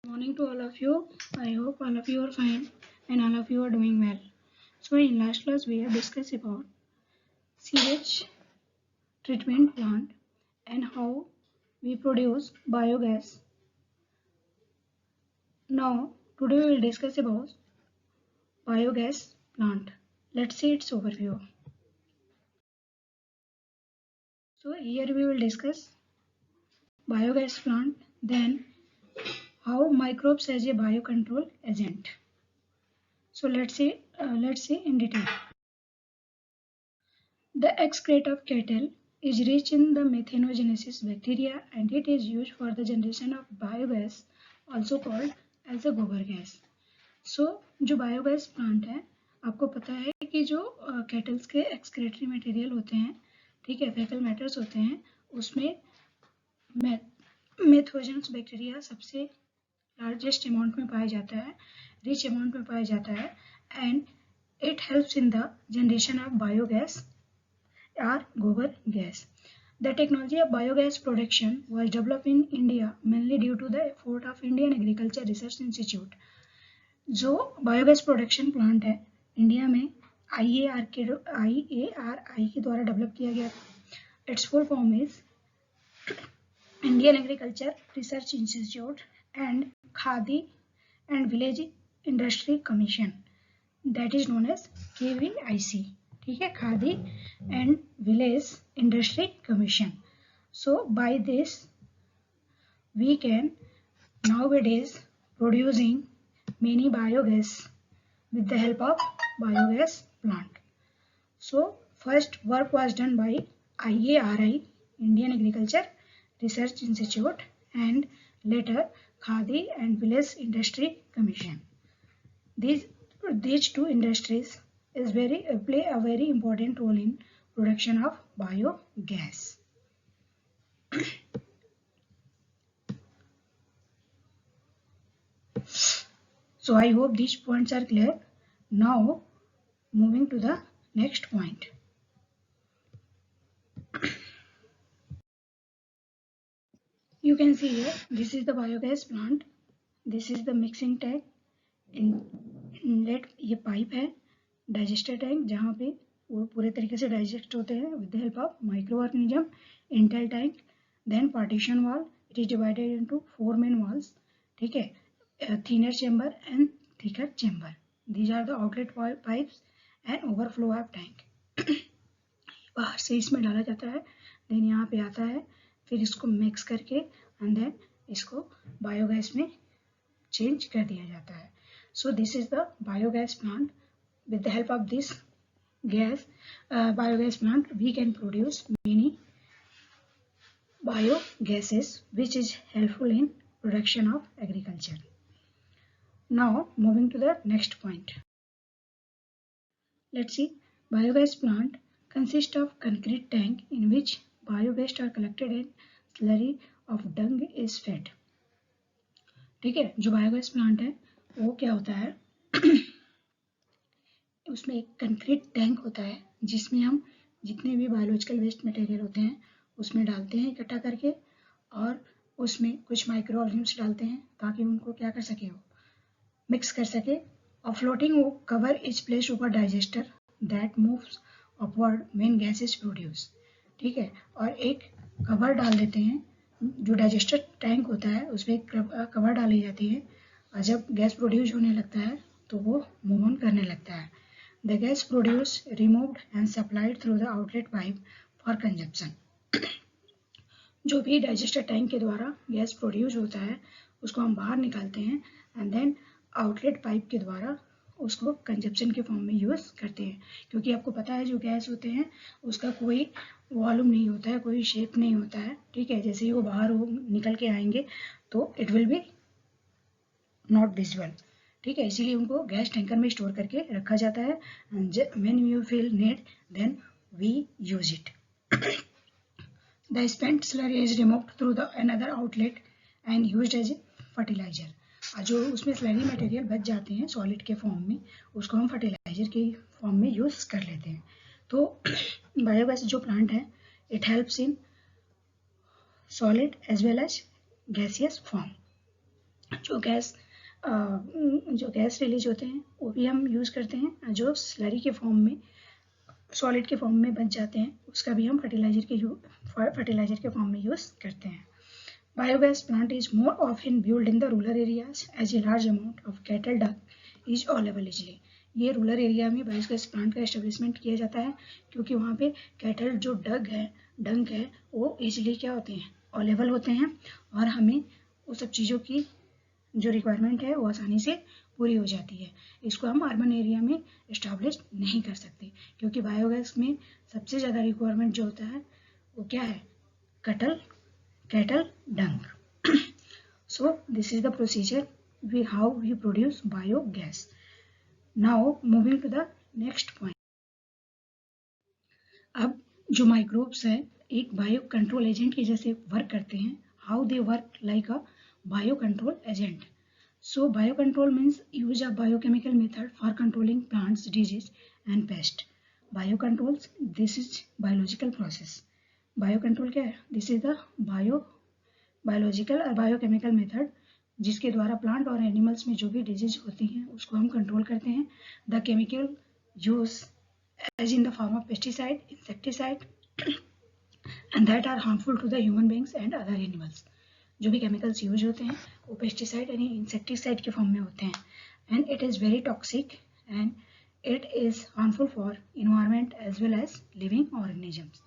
Morning to all of you. I hope all of you are fine and all of you are doing well. So in last class we have discussed about sewage treatment plant and how we produce biogas. Now today we will discuss about biogas plant. Let's see its overview. So here we will discuss biogas plant, then how microbes as a biocontrol agent. So let's see in detail. The excrete of cattle is rich in the methanogenesis bacteria and it is used for the generation of biogas, also called as a गोबर gas. So जो biogas plant है, आपको पता है कि जो kettles के excretory material होते हैं, ठीक है, फैकल मैटर्स होते हैं, उसमें मेथोजेनस बैक्टीरिया सबसे लार्जेस्ट अमाउंट में पाया जाता है, रिच अमाउंट में पाया जाता है, and it helps in the generation of biogas or gobar gas. The technology of biogas production was developed in India mainly due to the effort of Indian Agriculture Research Institute. जो biogas production plant है India में IARI के द्वारा develop किया गया था. Its full form is Indian agriculture research institute and Khadi and village industry commission, that is known as KVIC. ठीक है, Khadi and village industry commission. So by this we can nowadays producing many biogas with the help of biogas plant. So first work was done by IARI, Indian Agriculture Research Institute, and later Khadi and Village Industry Commission. These two industries is play a very important role in production of biogas. So I hope these points are clear. Now moving to the next point. You can see here, this is the biogas plant, this is the mixing tank, inlet ये pipe है, digester tank जहाँ पे वो पूरे तरीके से digest होते हैं with the help of microorganism, इंटेल tank, then partition wall, it is divided into 4 main walls, ठीक है, thinner chamber and thicker chamber. These are the outlet pipes and overflow of tank. बाहर से इसमें डाला जाता है, देन यहाँ पे आता है, फिर इसको मिक्स करके एंड देन इसको बायोगैस में चेंज कर दिया जाता है. So this is the biogas plant. With the help of this biogas plant, we can produce many biogases, which is helpful in production of agriculture. Now moving to the next point. Let's see. Biogas plant consists of concrete tank in which biowaste are collected and slurry of dung is fed. ठीक है, जो biogas plant है वो क्या होता है उसमें एक कंक्रीट टैंक होता है जिसमें हम जितने भी बायोलॉजिकल वेस्ट मटेरियल होते हैं उसमें डालते हैं इकट्ठा करके, और उसमें कुछ माइक्रो ऑर्गेनिम्स डालते हैं ताकि उनको क्या कर सके, वो मिक्स कर सके. और फ्लोटिंग वो cover is placed over digester that moves upward when gas is produce. ठीक है, और एक कवर डाल देते हैं, जो डाइजेस्टर टैंक होता है उसमें कवर डाली जाती है, और जब गैस प्रोड्यूस होने लगता है तो वो मूव ऑन करने लगता है. The gas produce removed and supplied through the outlet pipe for consumption. जो भी डाइजेस्टर टैंक के द्वारा गैस प्रोड्यूस होता है उसको हम बाहर निकालते हैं एंड देन आउटलेट पाइप के द्वारा उसको कंजप्शन के फॉर्म में यूज़ करते हैं. क्योंकि आपको पता है जो गैस होते हैं उसका कोई वॉल्यूम नहीं होता है, कोई शेप नहीं होता है. ठीक है, जैसे ही वो बाहर निकल के आएंगे तो it will be not visual. ठीक है, इसीलिए उनको गैस टैंकर में स्टोर करके रखा जाता है. When you feel need then we use it. The spent slurry is removed through the another outlet and used as a fertiliser. जो उसमें स्लरी मटेरियल बच जाते हैं सॉलिड के फॉर्म में उसको हम फर्टिलाइजर के फॉर्म में यूज कर लेते हैं. तो बायोगैस जो प्लांट है it helps in solid as well as gaseous form. जो गैस रिलीज होते हैं वो भी हम यूज़ करते हैं, जो स्लरी के फॉर्म में, सॉलिड के फॉर्म में बच जाते हैं, उसका भी हम फर्टिलाइजर के फॉर्म में यूज़ करते हैं। Biogas plant is more often built in the rural areas as a large amount of cattle dung is available easily. ये रूरल एरिया में बायोगैस प्लांट का एस्टेब्लिशमेंट किया जाता है क्योंकि वहाँ पे कैटल जो डंक है वो इजीली क्या होते हैं, अवेलेबल होते हैं, और हमें वो सब चीज़ों की जो रिक्वायरमेंट है वो आसानी से पूरी हो जाती है। इसको हम अर्बन एरिया में इस्टेब्लिश नहीं कर सकते क्योंकि बायोगैस में सबसे ज़्यादा रिक्वायरमेंट जो होता है वो क्या है, cattle dung. So this is the procedure how we produce biogas. Now moving to the next point. अब जो माइक्रोब्स हैं एक बायो कंट्रोल एजेंट के जैसे वर्क करते हैं, how they work like a bio control agent. So biocontrol means use of biochemical method for controlling plants disease and pest. Biocontrols, this is biological process. Biocontrol क्या है, this is the biological और biochemical method जिसके द्वारा plant और animals में जो भी disease होती हैं उसको हम कंट्रोल करते हैं। The chemical use as in the form of pesticide, insecticide and that are harmful to the human beings and other animals. जो भी केमिकल्स यूज होते हैं वो पेस्टिसाइड यानी इंसेक्टिसाइड के फॉर्म में होते हैं, and it is very toxic and it is harmful for environment as well as living organisms.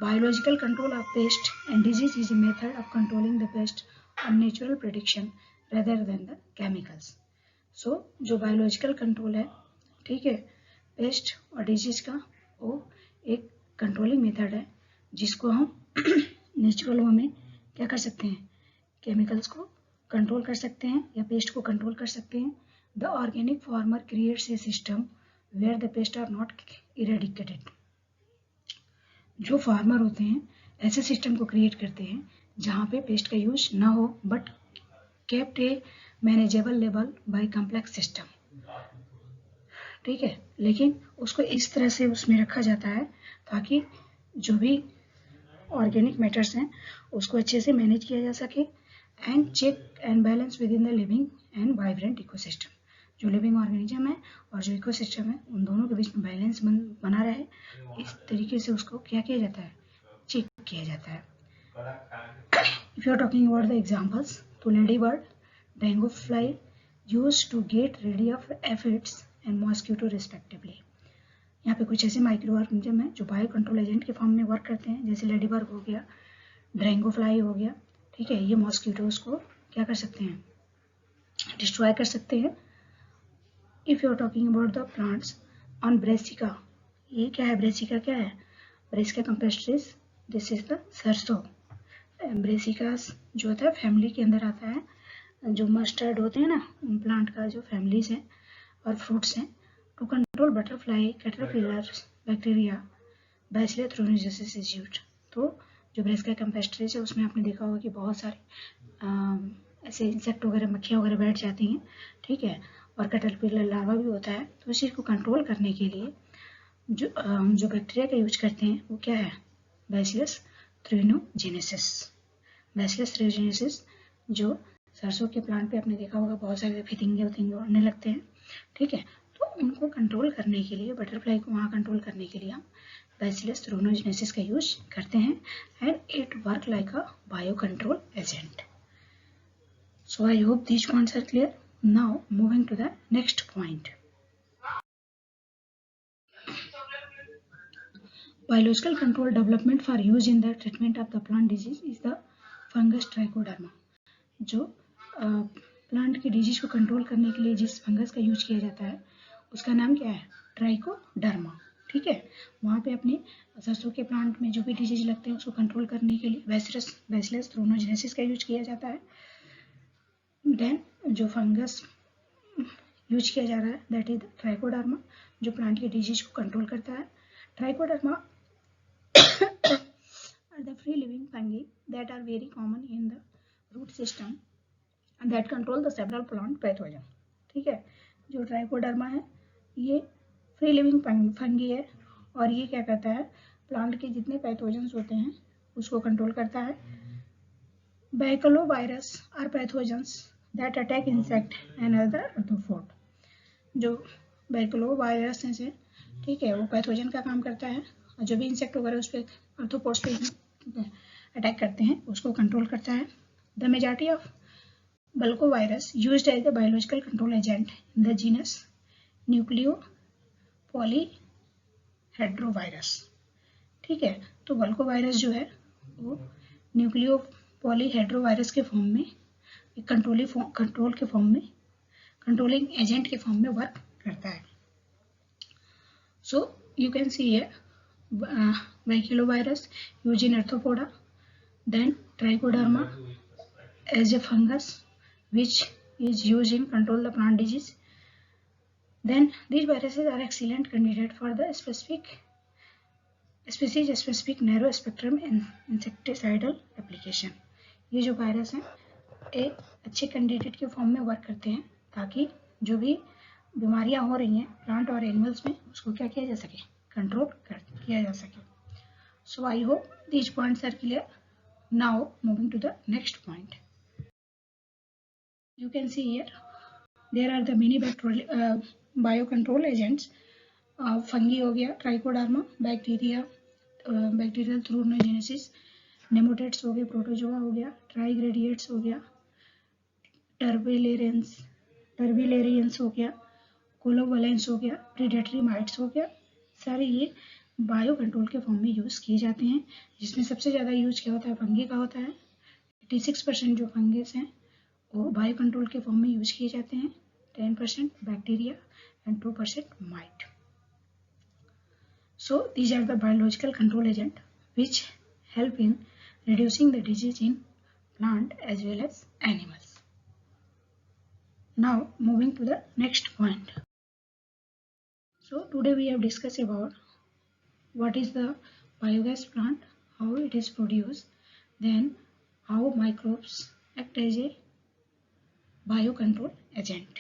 Biological control of pest and disease is a method of controlling the pest on natural prediction rather than the chemicals. So जो biological control है, ठीक है, paste और disease का वो एक controlling method है जिसको हम नेचुरल वे में क्या कर सकते हैं, केमिकल्स को कंट्रोल कर सकते हैं या पेस्ट को कंट्रोल कर सकते हैं. The organic farmer creates a system where the pest are not eradicated. जो फार्मर होते हैं ऐसे सिस्टम को क्रिएट करते हैं जहाँ पे पेस्ट का यूज ना हो but kept A manageable level by complex system. ठीक है, लेकिन उसको इस तरह से उसमें रखा जाता है ताकि जो भी ऑर्गेनिक मैटर्स हैं उसको अच्छे से मैनेज किया जा सके and check and balance within the living and vibrant ecosystem. जो लिविंग ऑर्गेनिज्म है और जो इकोसिस्टम है उन दोनों के बीच में बैलेंस बना रहे, इस तरीके से उसको क्या किया जाता है, चेक किया जाता है. If you are talking about the examples, तो lady bird, dengue fly used to get ready of aphids and mosquito respectively. यहाँ पे कुछ ऐसे माइक्रो ऑर्गेनिज्म हैं जो बायो कंट्रोल एजेंट के फॉर्म में वर्क करते हैं, जैसे लेडी बर्ड हो गया, डेंगू फ्लाई हो गया. ठीक है, ये मॉस्किटोज को क्या कर सकते हैं, डिस्ट्रॉय कर सकते हैं. If you are talking about the plants on Brassica, ये क्या है, ब्रेसिका क्या है, Brassica campestris, this is the सरसों. ब्रेसिका जो होता है फैमिली के अंदर आता है, जो मस्टर्ड होते हैं ना उन प्लांट का जो फैमिलीज हैं और फ्रूट्स हैं. To control butterfly, caterpillar, bacteria, bacillus thuringiensis is used. तो जो ब्रेसिका कंपेस्ट्रिस है उसमें आपने देखा होगा कि बहुत सारे ऐसे इंसेक्ट वगैरह, मक्खियाँ वगैरह बैठ जाती हैं. ठीक है, और कैटरपिलर लार्वा भी होता है. तो इस चीज़ को कंट्रोल करने के लिए जो बैक्टीरिया का यूज करते हैं वो क्या है, बैसिलस थ्रोनोजेनेसिस. बैसिलस थ्रोनोजेनेसिस जो सरसों के प्लांट पे आपने देखा होगा बहुत सारे फितिंगे उड़ने लगते हैं. ठीक है, तो उनको कंट्रोल करने के लिए, बटरफ्लाई को वहाँ कंट्रोल करने के लिए हम बैसिलस थ्रोनोजेनेसिस का यूज करते हैं and it work like a bio control agent. So I hope these points are clear. Now moving to the next point. Biological control development for use in the treatment of the plant disease is the fungus trichoderma. जो plant की disease को control करने के लिए जिस fungus का use किया जाता है उसका नाम क्या है, ट्राइकोडर्मा. ठीक है, वहाँ पे अपने सरसों के प्लांट में जो भी डिजीज लगते हैं उसको कंट्रोल करने के लिए बैसिलस थ्रोनोजेनेसिस का यूज किया जाता है. देन जो फंगस यूज किया जा रहा है दैट इज द ट्राइकोडर्मा, जो प्लांट की डिजीज को कंट्रोल करता है. Trichoderma are the free living fungi that are very common in the root system that control the several plant pathogen. ठीक है, जो ट्राइकोडर्मा है ये फ्री लिविंग फंगी है और ये क्या करता है, प्लांट के जितने पैथोजन्स होते हैं उसको कंट्रोल करता है. Baculovirus are pathogens that attack insect and other arthropod. जो बैक्लो वायरस है, ठीक है, वो पैथोजन का काम करता है और जो भी इंसेक्ट वगैरह उस पर आर्थ्रोपोड्स पे अटैक करते हैं उसको कंट्रोल करता है. The majority of baculovirus used as the biological control agent in the genus nucleopolyhedrovirus. ठीक है, तो बल्कोवायरस जो है वो न्यूक्लियो पॉलीहेड्रोवायरस के फॉर्म में, कंट्रोल के फॉर्म में, कंट्रोलिंग एजेंट के फॉर्म में वर्क करता है. So you can see here baculovirus use in arthropoda, then trichoderma as a fungus which is used in control the plant disease. Then these viruses are excellent candidate for the species-specific narrow spectrum insecticidal application. ये जो virus हैं एक अच्छे candidate के form में work करते हैं ताकि जो भी बीमारियां हो रही हैं प्लांट और एनिमल्स में उसको क्या किया जा सके, कंट्रोल किया जा सके. So I hope these points are clear. Now moving to the next point. You can see here there are the many biocontrol agents. Fungi हो गया, ट्राइकोडर्मा, बैक्टीरिया, बैक्टीरियल थ्रूनोजेनेसिस, नेमोटेड्स हो गए, प्रोटोजोआ हो गया, ट्राइग्रेडिएट्स हो गया, टर्बिलेरियंस हो गया, कोलोवलेंस हो गया, प्रीडेटरी माइट्स हो गया. सारे ये बायो कंट्रोल के फॉर्म में यूज किए जाते हैं, जिसमें सबसे ज़्यादा यूज क्या होता है, फंगी का होता है. 86% जो फंगस हैं वो बायो कंट्रोल के फॉर्म में यूज किए जाते हैं, 10% bacteria and 2% mite. So these are the biological control agent which help in reducing the disease in plant as well as animals. Now moving to the next point. So today we have discussed about what is the biogas plant, how it is produced, then how microbes act as a biocontrol agent.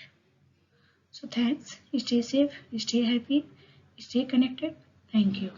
So thanks, stay safe, stay happy, stay connected. Thank you.